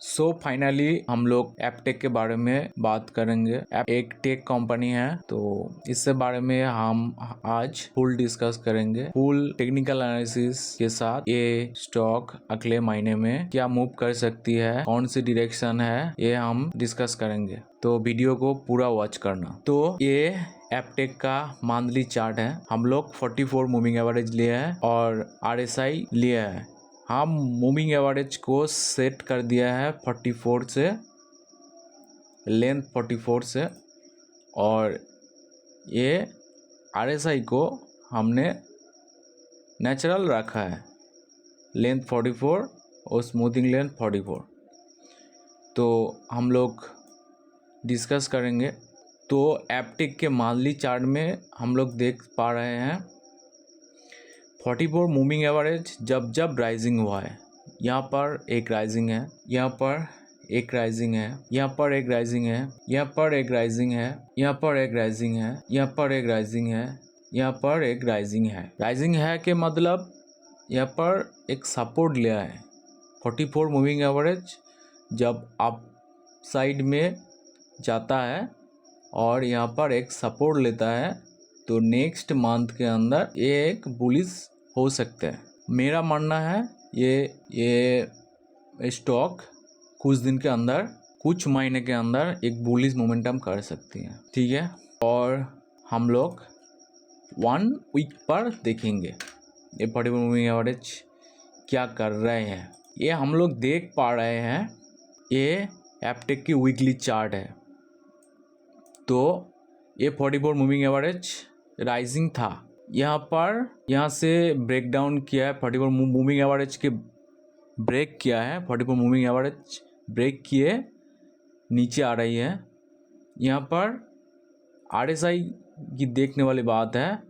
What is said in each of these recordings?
So finally हम लोग Aptech के बारे में बात करेंगे। एक टेक कंपनी है, तो इससे बारे में हम आज फुल डिस्कस करेंगे, फुल टेक्निकल एनालिसिस के साथ। ये स्टॉक अगले महीने में क्या मूव कर सकती है, कौन सी डायरेक्शन है, ये हम डिस्कस करेंगे। तो वीडियो को पूरा वॉच करना। तो ये एपटेक का मंथली चार्ट है। हम लोग 44 मूविंग एवरेज लिए है और RSI लिए है। हम मूविंग एवरेज को सेट कर दिया है 44 से, लेंथ 44 से, और ये RSI को हमने नेचुरल रखा है, लेंथ 44 और स्मूथिंग लेंथ 44। तो हम लोग डिस्कस करेंगे। तो एपटेक के मंथली चार्ट में हम लोग देख पा रहे हैं 44 मूविंग एवरेज जब जब राइजिंग हुआ है। यहाँ पर एक राइजिंग है, यहाँ पर एक राइजिंग है, यहाँ पर एक राइजिंग है, यहाँ पर एक राइजिंग है, यहाँ पर एक राइजिंग है, यहाँ पर एक राइजिंग है, यहाँ पर एक राइजिंग है। राइजिंग है के मतलब यहाँ पर एक सपोर्ट लिया है। 44 मूविंग एवरेज जब अप साइड में जाता है और यहाँ पर एक सपोर्ट लेता है, तो नेक्स्ट मंथ के अंदर ये एक बुलिश हो सकते हैं। मेरा मानना है ये स्टॉक कुछ दिन के अंदर, कुछ महीने के अंदर एक बुलिश मोमेंटम कर सकती है, ठीक है। और हम लोग 1 वीक पर देखेंगे ये 44 मूविंग एवरेज क्या कर रहे हैं। ये हम लोग देख पा रहे हैं, ये एपटेक की वीकली चार्ट है। तो ये 44 मूविंग एवरेज राइजिंग था, यहाँ से ब्रेक डाउन किया है। 44 मूविंग एवरेज के ब्रेक किया है, 44 मूविंग एवरेज ब्रेक किए नीचे आ रही है। यहाँ पर RSI की देखने वाली बात है।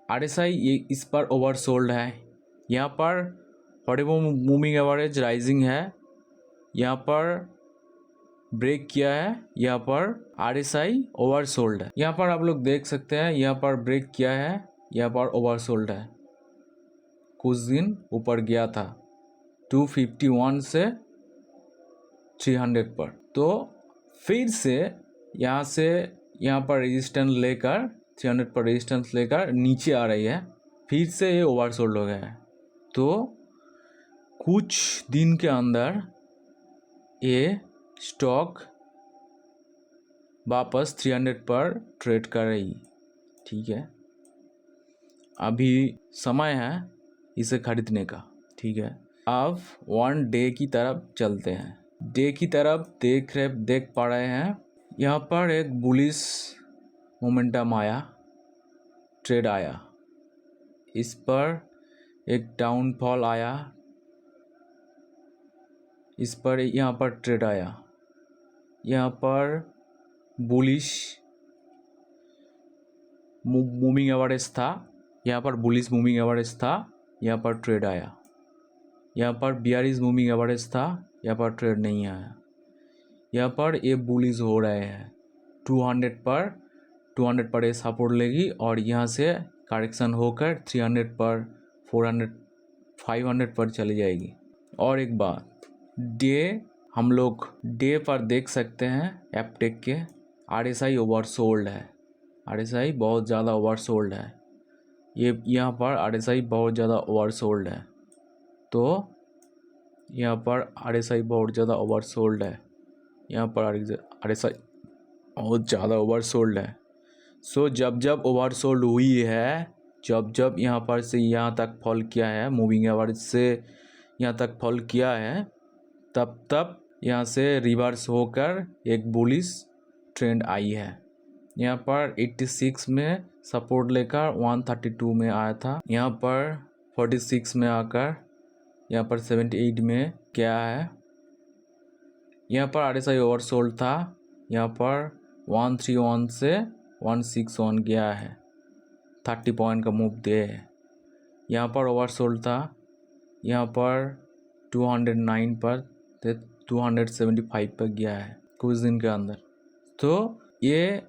RSI ये इस पर ओवरसोल्ड है। यहाँ पर 44 मूविंग एवरेज राइजिंग है, यहाँ पर ब्रेक किया है, यहाँ पर RSI ओवरसोल्ड है। यहाँ पर आप लोग देख सकते हैं, यहाँ पर ब्रेक किया है, यहाँ पर ओवरसोल्ड है। कुछ दिन ऊपर गया था 251 से 300 पर, तो फिर से यहाँ पर रेजिस्टेंस लेकर 300 पर रेजिस्टेंस लेकर नीचे आ रही है, फिर से ये ओवरसोल्ड हो गया है। तो कुछ दिन के अंदर ये स्टॉक वापस 300 पर ट्रेड कर रही, ठीक है। अभी समय है इसे खरीदने का, ठीक है। अब 1 डे की तरफ चलते हैं। डे की तरफ देख पा रहे हैं, यहाँ पर एक बुलिश मोमेंटम आया, ट्रेड आया, इस पर एक डाउनफॉल आया, इस पर यहाँ पर ट्रेड आया, यहाँ पर बुलिश मूविंग एवरेज था, यहाँ पर बुलिश मूविंग एवरेज था, यहाँ पर ट्रेड आया। यहाँ पर बियरिश मूविंग एवरेज था, यहाँ पर ट्रेड नहीं आया। यहाँ पर ये बुलिश हो रहे हैं 200 पर ये सपोर्ट लेगी और यहाँ से करेक्शन होकर 300 पर, 400, 500 पर चली जाएगी। और एक बात, हम लोग डे पर देख सकते हैं एपटेक के RSI ओवरसोल्ड है, RSI बहुत ज़्यादा ओवरसोल्ड है। ये यहाँ पर RSI बहुत ज़्यादा ओवरसोल्ड है, तो यहाँ पर RSI बहुत ज़्यादा ओवरसोल्ड है, यहाँ पर RSI बहुत ज़्यादा ओवरसोल्ड है। सो जब ओवरसोल्ड हुई है, जब यहाँ पर से यहाँ तक फॉल किया है, मूविंग एवरेज से यहाँ तक फॉल किया है, तब यहाँ से रिवर्स होकर एक बुलिश ट्रेंड आई है। यहाँ पर 86 में सपोर्ट लेकर 132 में आया था, यहाँ पर 46 में आकर यहाँ पर 78 में क्या है। यहाँ पर RSI ओवरसोल्ड था, यहाँ पर 131 से 161 गया है, 30 पॉइंट का मूव दे है। यहाँ पर ओवरसोल्ड था, यहाँ पर 209 पर 275 पर गया है कुछ दिन के अंदर। तो ये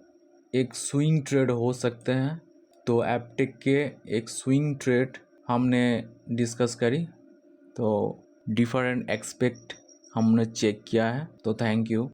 एक स्विंग ट्रेड हो सकते हैं। तो एपटेक के एक स्विंग ट्रेड हमने डिस्कस करी, तो डिफरेंट एक्सपेक्ट हमने चेक किया है, तो थैंक यू।